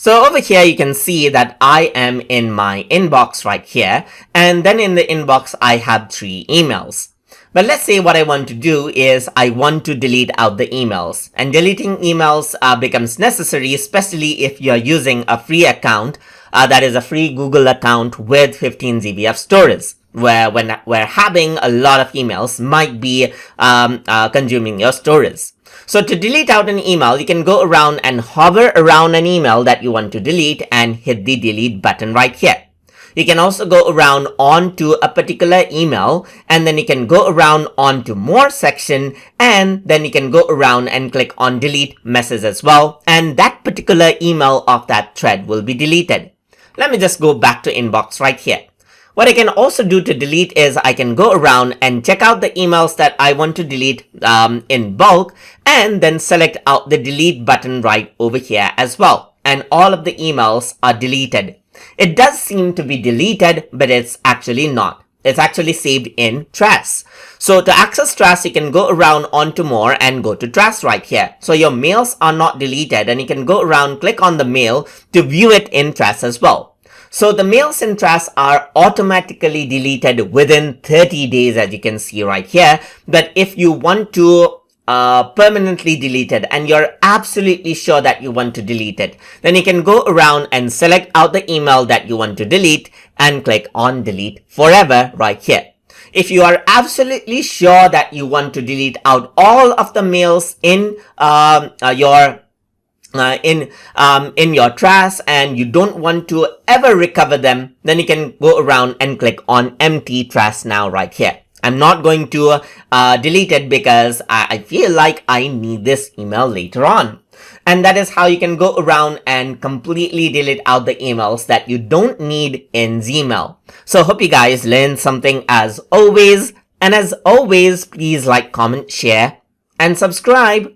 So over here, you can see that I am in my inbox right here. And then in the inbox, I have 3 emails. But let's say what I want to do is I want to delete out the emails. And deleting emails becomes necessary, especially if you're using a free account, that is a free Google account with 15 GB of storage, where having a lot of emails might be consuming your storage. So to delete out an email, you can go around and hover around an email that you want to delete and hit the delete button right here. You can also go around onto a particular email, and then you can go around onto more section, and then you can go around and click on delete message as well, and that particular email of that thread will be deleted. Let me just go back to inbox right here. What I can also do to delete is I can go around and check out the emails that I want to delete in bulk, and then select out the delete button right over here as well. And all of the emails are deleted. It does seem to be deleted, but it's actually not. It's actually saved in trash. So to access trash, you can go around onto more and go to trash right here. So your mails are not deleted, and you can go around, click on the mail to view it in trash as well. So the mails in trash are automatically deleted within 30 days, as you can see right here. But if you want to permanently delete it, and you're absolutely sure that you want to delete it, then you can go around and select out the email that you want to delete and click on delete forever right here. If you are absolutely sure that you want to delete out all of the mails in your trash and you don't want to ever recover them, then you can go around and click on empty trash now right here. I'm not going to delete it because I feel like I need this email later on. And that is how you can go around and completely delete out the emails that you don't need in Gmail. So hope you guys learned something as always. And as always, please like, comment, share, and subscribe.